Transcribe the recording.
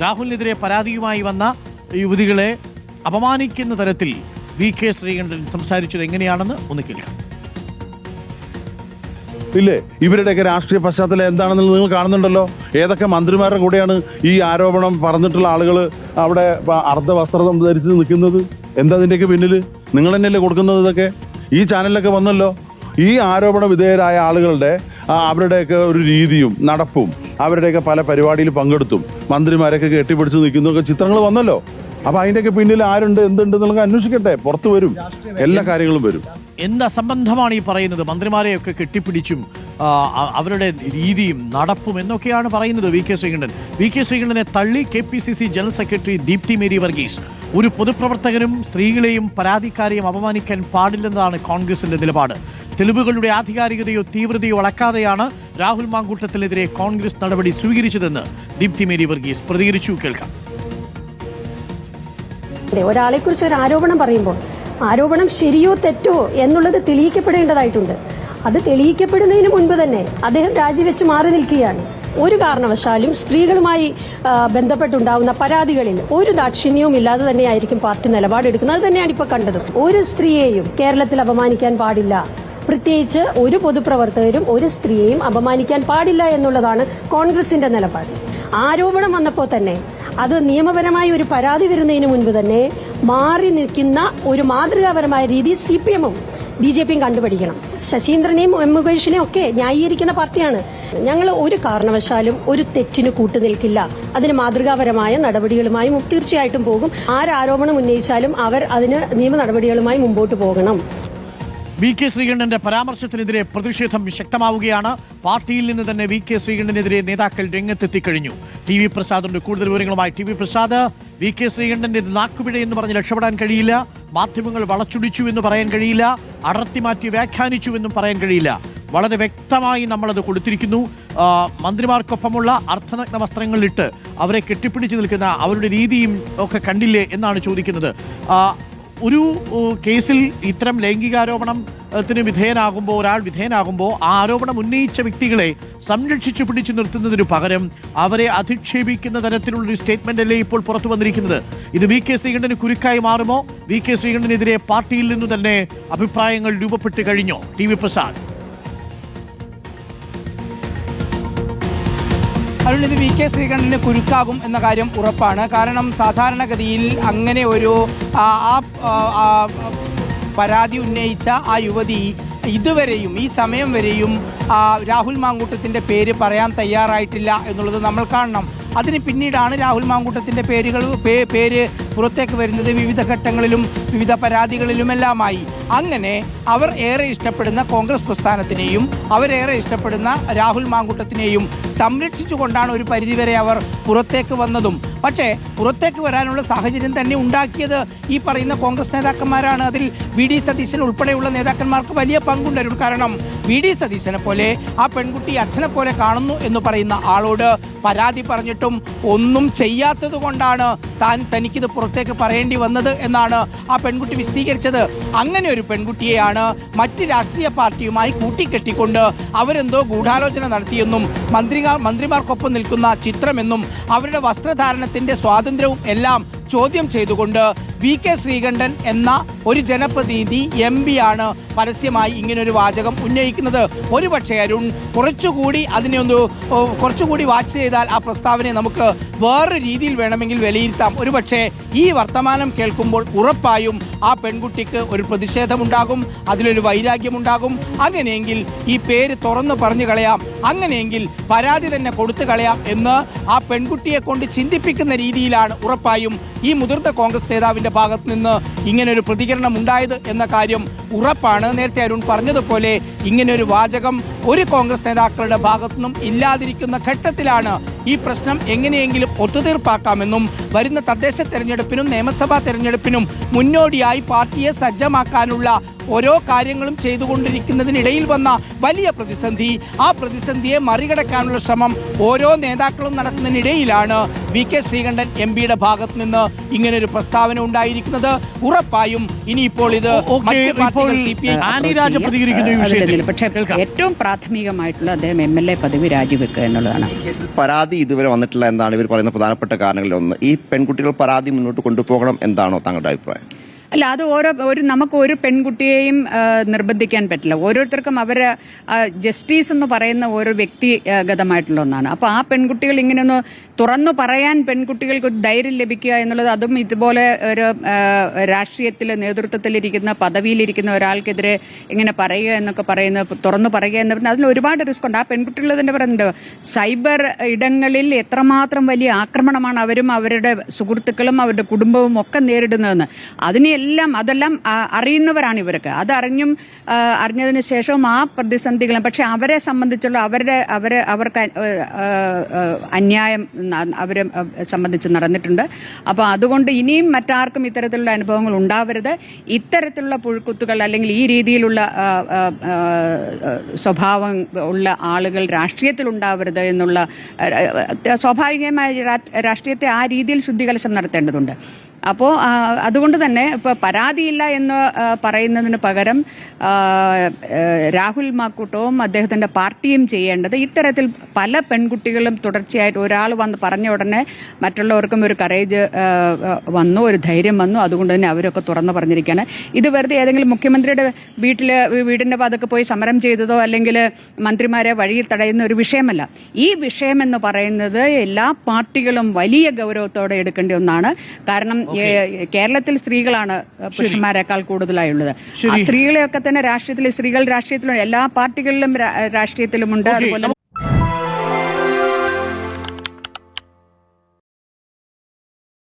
രാഹുലിനെതിരെ പരാതിയുമായി വന്ന യുവതികളെ അപമാനിക്കുന്ന തരത്തിൽ വി.കെ. ശ്രീകണ്ഠൻ സംസാരിച്ചത് എങ്ങനെയാണെന്ന് ഒന്ന് കേൾക്കാം. ഇല്ലേ, ഇവരുടെയൊക്കെ രാഷ്ട്രീയ പശ്ചാത്തലം എന്താണെന്നുള്ളത് നിങ്ങൾ കാണുന്നുണ്ടല്ലോ. ഏതൊക്കെ മന്ത്രിമാരുടെ കൂടെയാണ് ഈ ആരോപണം പറഞ്ഞിട്ടുള്ള ആളുകൾ അവിടെ അർദ്ധവസ്ത്രം ധരിച്ച് നിൽക്കുന്നത്? എന്താ അതിൻ്റെയൊക്കെ പിന്നിൽ? നിങ്ങൾ തന്നെയല്ലേ കൊടുക്കുന്നത്? ഇതൊക്കെ ഈ ചാനലിലൊക്കെ വന്നല്ലോ. ഈ ആരോപണ വിധേയരായ ആളുകളുടെ അവരുടെയൊക്കെ ഒരു രീതിയും നടപ്പും അവരുടെയൊക്കെ പല പരിപാടിയിൽ പങ്കെടുത്തും മന്ത്രിമാരൊക്കെ കെട്ടിപ്പിടിച്ച് നിൽക്കുന്നൊക്കെ ചിത്രങ്ങൾ വന്നല്ലോ. അപ്പൊ അതിൻ്റെയൊക്കെ പിന്നിൽ ആരുണ്ട്, എന്തുണ്ട് എന്നുള്ളത് അന്വേഷിക്കട്ടെ. പുറത്തു വരും, എല്ലാ കാര്യങ്ങളും വരും. എന്ത് അസംബന്ധമാണ് ഈ പറയുന്നത്? മന്ത്രിമാരെയൊക്കെ കെട്ടിപ്പിടിച്ചും അവരുടെ രീതിയും നടപ്പും എന്നൊക്കെയാണ് പറയുന്നത് വി.കെ. ശ്രീകണ്ഠൻ. വി.കെ. ശ്രീകണ്ഠനെ തള്ളി KPCC general secretary Deepthi Mary Varghese. ഒരു പൊതുപ്രവർത്തകരും സ്ത്രീകളെയും പരാതിക്കാരെയും അപമാനിക്കാൻ പാടില്ലെന്നതാണ് കോൺഗ്രസിന്റെ നിലപാട്. തെളിവുകളുടെ ആധികാരികതയോ തീവ്രതയോ അളക്കാതെയാണ് രാഹുൽ മാങ്കൂട്ടത്തിനെതിരെ കോൺഗ്രസ് നടപടി സ്വീകരിച്ചതെന്ന് ദീപ്തി മേരി വർഗീസ് പ്രതികരിച്ചു. കേൾക്കാം. ഒരാളെ കുറിച്ച് ഒരു ആരോപണം പറയുമ്പോൾ ആരോപണം ശരിയോ തെറ്റോ എന്നുള്ളത് തെളിയിക്കപ്പെടേണ്ടതായിട്ടുണ്ട്. അത് തെളിയിക്കപ്പെടുന്നതിന് മുൻപ് തന്നെ അദ്ദേഹം രാജിവെച്ച് മാറി നിൽക്കുകയാണ്. ഒരു കാരണവശാലും സ്ത്രീകളുമായി ബന്ധപ്പെട്ടുണ്ടാവുന്ന പരാതികളിൽ ഒരു ദാക്ഷിണ്യവും ഇല്ലാതെ തന്നെയായിരിക്കും പാർട്ടി നിലപാടെടുക്കുന്നത്. അത് തന്നെയാണ് ഇപ്പോൾ കണ്ടത്. ഒരു സ്ത്രീയെയും കേരളത്തിൽ അപമാനിക്കാൻ പാടില്ല, പ്രത്യേകിച്ച് ഒരു പൊതുപ്രവർത്തകരും ഒരു സ്ത്രീയെയും അപമാനിക്കാൻ പാടില്ല എന്നുള്ളതാണ് കോൺഗ്രസിന്റെ നിലപാട്. ആരോപണം വന്നപ്പോൾ തന്നെ അത് നിയമപരമായ ഒരു പരാതി വരുന്നതിന് മുൻപ് തന്നെ മാറി നിൽക്കുന്ന ഒരു മാതൃകാപരമായ രീതി CPM-ഉം BJP-യും കണ്ടുപിടിക്കണം. ശശീന്ദ്രനെയും മുകേഷിനെയും ഒക്കെ ന്യായീകരിക്കുന്ന പാർട്ടിയാണ്. ഞങ്ങൾ ഒരു കാരണവശാലും ഒരു തെറ്റിന് കൂട്ടുനിൽക്കില്ല. അതിന് മാതൃകാപരമായ നടപടികളുമായും തീർച്ചയായിട്ടും പോകും. ആരോപണം ഉന്നയിച്ചാലും അവർ അതിന് നിയമ നടപടികളുമായി മുമ്പോട്ട് പോകണം. വി.കെ. ശ്രീകണ്ഠന്റെ പരാമർശത്തിനെതിരെ പ്രതിഷേധം ശക്തമാവുകയാണ്. പാർട്ടിയിൽ നിന്ന് തന്നെ വി.കെ. ശ്രീകണ്ഠനെതിരെ നേതാക്കൾ രംഗത്തെത്തിക്കഴിഞ്ഞു. TV പ്രസാദുണ്ട് കൂടുതൽ വിവരങ്ങളുമായി. TV പ്രസാദ്, വി.കെ. ശ്രീകണ്ഠന്റെ നാക്കുപിഴ എന്ന് പറഞ്ഞ് രക്ഷപ്പെടാൻ കഴിയില്ല, മാധ്യമങ്ങൾ വളച്ചൊടിച്ചു എന്ന് പറയാൻ കഴിയില്ല, അടർത്തി മാറ്റി വ്യാഖ്യാനിച്ചു എന്നും പറയാൻ കഴിയില്ല. വളരെ വ്യക്തമായി നമ്മളത് കൊടുത്തിരിക്കുന്നു. മന്ത്രിമാർക്കൊപ്പമുള്ള അർദ്ധനഗ്ന വസ്ത്രങ്ങളിലിട്ട് അവരെ കെട്ടിപ്പിടിച്ച് നിൽക്കുന്ന അവരുടെ രീതിയും ഒക്കെ കണ്ടില്ലേ എന്നാണ് ചോദിക്കുന്നത്. ഒരു കേസിൽ ഇത്തരം ലൈംഗികാരോപണത്തിന് വിധേയനാകുമ്പോൾ ഒരാൾ വിധേയനാകുമ്പോൾ ആ ആരോപണം ഉന്നയിച്ച വ്യക്തികളെ സംരക്ഷിച്ചു പിടിച്ചു നിർത്തുന്നതിനു പകരം അവരെ അധിക്ഷേപിക്കുന്ന തരത്തിലുള്ളൊരു സ്റ്റേറ്റ്മെന്റ് അല്ലേ ഇപ്പോൾ പുറത്തു വന്നിരിക്കുന്നത്? ഇത് വി.കെ. ശ്രീകണ്ഠന് കുരുക്കായി മാറുമോ? വി.കെ. ശ്രീകണ്ഠനെതിരെ പാർട്ടിയിൽ നിന്ന് തന്നെ അഭിപ്രായങ്ങൾ രൂപപ്പെട്ട് കഴിഞ്ഞോ? TV പ്രസാദ്. അതുകൊണ്ട് ഇത് വി.കെ. ശ്രീകണ്ഠന് കുരുക്കാകും എന്ന കാര്യം ഉറപ്പാണ്. കാരണം സാധാരണഗതിയിൽ അങ്ങനെ ഒരു പരാതി ഉന്നയിച്ച ആ യുവതി ഇതുവരെയും ഈ സമയം വരെയും രാഹുൽ മാങ്കൂട്ടത്തിൻ്റെ പേര് പറയാൻ തയ്യാറായിട്ടില്ല എന്നുള്ളത് നമ്മൾ കാണണം. അതിന് പിന്നീടാണ് രാഹുൽ മാങ്കൂട്ടത്തിൻ്റെ പേര് പുറത്തേക്ക് വരുന്നത്. വിവിധ ഘട്ടങ്ങളിലും വിവിധ പരാതികളിലുമെല്ലാമായി. അങ്ങനെ അവർ ഏറെ ഇഷ്ടപ്പെടുന്ന കോൺഗ്രസ് പ്രസ്ഥാനത്തിനെയും അവരേറെ ഇഷ്ടപ്പെടുന്ന രാഹുൽ മാങ്കൂട്ടത്തിനെയും സംരക്ഷിച്ചുകൊണ്ടാണ് ഒരു പരിധിവരെ അവർ പുറത്തേക്ക് വന്നതും. പക്ഷേ പുറത്തേക്ക് വരാനുള്ള സാഹചര്യം തന്നെ ഉണ്ടാക്കിയത് ഈ പറയുന്ന കോൺഗ്രസ് നേതാക്കന്മാരാണ്. അതിൽ വി.ഡി. സതീശൻ ഉൾപ്പെടെയുള്ള നേതാക്കന്മാർക്ക് വലിയ പങ്കുണ്ടായിരുന്നു. കാരണം വി.ഡി. സതീശനെ പോലെ ആ പെൺകുട്ടി അച്ഛനെ പോലെ കാണുന്നു എന്ന് പറയുന്ന ആളോട് പരാതി പറഞ്ഞിട്ടും ഒന്നും ചെയ്യാത്തത് കൊണ്ടാണ് തനിക്കിത് പുറത്തേക്ക് പറയേണ്ടി വന്നത് എന്നാണ് ആ പെൺകുട്ടി വിശദീകരിച്ചത്. അങ്ങനെ ഒരു പെൺകുട്ടിയെയാണ് മറ്റ് രാഷ്ട്രീയ പാർട്ടിയുമായി കൂട്ടിക്കെട്ടിക്കൊണ്ട് അവരെന്തോ ഗൂഢാലോചന നടത്തിയെന്നും മന്ത്രിമാർക്കൊപ്പം നിൽക്കുന്ന ചിത്രമെന്നും അവരുടെ വസ്ത്രധാരണത്തിന്റെ സ്വാതന്ത്ര്യവും എല്ലാം ചോദ്യം ചെയ്തുകൊണ്ട് വി.കെ. ശ്രീകണ്ഠൻ എന്ന ഒരു ജനപ്രതിനിധി MP ആണ് പരസ്യമായി ഇങ്ങനൊരു വാചകം ഉന്നയിക്കുന്നത്. ഒരുപക്ഷെ അരുൺ കുറച്ചുകൂടി വാച്ച് ചെയ്താൽ ആ പ്രസ്താവനയെ നമുക്ക് വേറൊരു രീതിയിൽ വേണമെങ്കിൽ വിലയിരുത്താം. ഒരുപക്ഷെ ഈ വർത്തമാനം കേൾക്കുമ്പോൾ ഉറപ്പായും ആ പെൺകുട്ടിക്ക് ഒരു പ്രതിഷേധമുണ്ടാകും, അതിലൊരു വൈരാഗ്യമുണ്ടാകും. അങ്ങനെയെങ്കിൽ ഈ പേര് തുറന്നു പറഞ്ഞു കളയാം, അങ്ങനെയെങ്കിൽ പരാതി തന്നെ കൊടുത്തു കളയാം എന്ന് ആ പെൺകുട്ടിയെ കൊണ്ട് ചിന്തിപ്പിക്കുന്ന രീതിയിലാണ് ഉറപ്പായും ഈ മുതിർന്ന കോൺഗ്രസ് നേതാവിന്റെ ഭാഗത്ത് നിന്ന് ഇങ്ങനൊരു പ്രതികരണം ഉണ്ടായത് എന്ന കാര്യം ഉറപ്പാണ്. നേരത്തെ അരുൺ പറഞ്ഞതുപോലെ ഇങ്ങനൊരു വാചകം ഒരു കോൺഗ്രസ് നേതാക്കളുടെ ഭാഗത്തുനിന്നും ഇല്ലാതിരിക്കുന്ന ഘട്ടത്തിലാണ് ഈ പ്രശ്നം എങ്ങനെയെങ്കിലും ഒത്തുതീർപ്പാക്കാമെന്നും വരുന്ന തദ്ദേശ തെരഞ്ഞെടുപ്പിനും നിയമസഭാ തെരഞ്ഞെടുപ്പിനും മുന്നോടിയായി പാർട്ടിയെ സജ്ജമാക്കാനുള്ള ഓരോ കാര്യങ്ങളും ചെയ്തുകൊണ്ടിരിക്കുന്നതിനിടയിൽ വന്ന വലിയ പ്രതിസന്ധി, ആ പ്രതിസന്ധിയെ മറികടക്കാനുള്ള ശ്രമം ഓരോ നേതാക്കളും നടത്തുന്നതിനിടയിലാണ് വി.കെ. ശ്രീകണ്ഠൻ MP-യുടെ ഭാഗത്ത് നിന്ന് ഇങ്ങനൊരു പ്രസ്താവന ഉണ്ടായിരിക്കുന്നത്. ഉറപ്പായും ഇനിയിപ്പോൾ ഇത് പ്രതികരിക്കുന്ന ഈ വിഷയത്തിൽ കാര്യങ്ങൾ. പക്ഷേ ഏറ്റവും പ്രാഥമികമായിട്ടുള്ള അദ്ദേഹം MLA പദവി രാജിവെക്കുക എന്നുള്ളതാണ്. ഈ കേസിൽ പരാതി ഇതുവരെ വന്നിട്ടില്ല എന്താണ് ഇവർ പറയുന്ന പ്രധാനപ്പെട്ട കാരണങ്ങളിൽ ഒന്ന്. ഈ പെൺകുട്ടികൾ പരാതി മുന്നോട്ട് കൊണ്ടുപോകണം എന്താണോ താങ്കളുടെ അഭിപ്രായം? അല്ല, അത് നമുക്ക് ഒരു പെൺകുട്ടിയെയും നിർബന്ധിക്കാൻ പറ്റില്ല. ഓരോരുത്തർക്കും അവരെ ജസ്റ്റിസ് എന്ന് പറയുന്ന ഓരോ വ്യക്തിഗതമായിട്ടുള്ള ഒന്നാണ്. അപ്പോൾ ആ പെൺകുട്ടികൾ ഇങ്ങനെയൊന്ന് തുറന്നു പറയാൻ പെൺകുട്ടികൾക്ക് ഒരു ധൈര്യം ലഭിക്കുക എന്നുള്ളത്, അതും ഇതുപോലെ ഒരു രാഷ്ട്രീയത്തിൽ നേതൃത്വത്തിലിരിക്കുന്ന പദവിയിലിരിക്കുന്ന ഒരാൾക്കെതിരെ ഇങ്ങനെ പറയുക എന്നൊക്കെ പറയുന്നത്, തുറന്നു പറയുക എന്ന് പറഞ്ഞാൽ അതിന് ഒരുപാട് റിസ്ക് ഉണ്ട്. ആ പെൺകുട്ടികൾ തന്നെ പറയുന്നുണ്ട്, സൈബർ ഇടങ്ങളിൽ എത്രമാത്രം വലിയ ആക്രമണമാണ് അവരും അവരുടെ സുഹൃത്തുക്കളും അവരുടെ കുടുംബവും ഒക്കെ നേരിടുന്നതെന്ന്. അതെല്ലാം അറിയുന്നവരാണ് ഇവർക്ക്. അറിഞ്ഞതിന് ശേഷവും ആ പ്രതിസന്ധികളും, പക്ഷെ അവരെ സംബന്ധിച്ചുള്ള അവർക്ക് അന്യായം അവരെ സംബന്ധിച്ച് നടന്നിട്ടുണ്ട്. അപ്പോൾ അതുകൊണ്ട് ഇനിയും മറ്റാർക്കും ഇത്തരത്തിലുള്ള അനുഭവങ്ങൾ ഉണ്ടാവരുത്. ഇത്തരത്തിലുള്ള പുഴുക്കുത്തുകൾ അല്ലെങ്കിൽ ഈ രീതിയിലുള്ള സ്വഭാവം ഉള്ള ആളുകൾ രാഷ്ട്രീയത്തിൽ ഉണ്ടാവരുത് എന്നുള്ള സ്വാഭാവികമായ രാഷ്ട്രീയത്തെ ആ രീതിയിൽ ശുദ്ധികലശം നടത്തേണ്ടതുണ്ട്. അപ്പോൾ അതുകൊണ്ട് തന്നെ ഇപ്പോൾ പരാതിയില്ല എന്ന് പറയുന്നതിന് പകരം രാഹുൽ മാക്കൂട്ടവും അദ്ദേഹത്തിൻ്റെ പാർട്ടിയും ചെയ്യേണ്ടത്, ഇത്തരത്തിൽ പല പെൺകുട്ടികളും തുടർച്ചയായിട്ട് ഒരാൾ വന്ന് പറഞ്ഞ ഉടനെ മറ്റുള്ളവർക്കും ഒരു കറേജ് വന്നു, ഒരു ധൈര്യം വന്നു. അതുകൊണ്ട് തന്നെ അവരൊക്കെ തുറന്നു പറഞ്ഞിരിക്കുകയാണ്. ഇത് വെറുതെ ഏതെങ്കിലും മുഖ്യമന്ത്രിയുടെ വീടിൻ്റെ ഭാഗത്തൊക്കെ പോയി സമരം ചെയ്തതോ അല്ലെങ്കിൽ മന്ത്രിമാരെ വഴിയിൽ തടയുന്ന ഒരു വിഷയമല്ല. ഈ വിഷയം എന്ന് പറയുന്നത് എല്ലാ പാർട്ടികളും വലിയ ഗൗരവത്തോടെ എടുക്കേണ്ട ഒന്നാണ്. കാരണം കേരളത്തിൽ സ്ത്രീകളാണ് പുരുഷന്മാരെക്കാൾ കൂടുതലായുള്ളത്. ആ സ്ത്രീകളെയൊക്കെ തന്നെ സ്ത്രീകൾ രാഷ്ട്രീയത്തിലും എല്ലാ പാർട്ടികളിലും രാഷ്ട്രീയത്തിലുമുണ്ട്. അതുപോലെ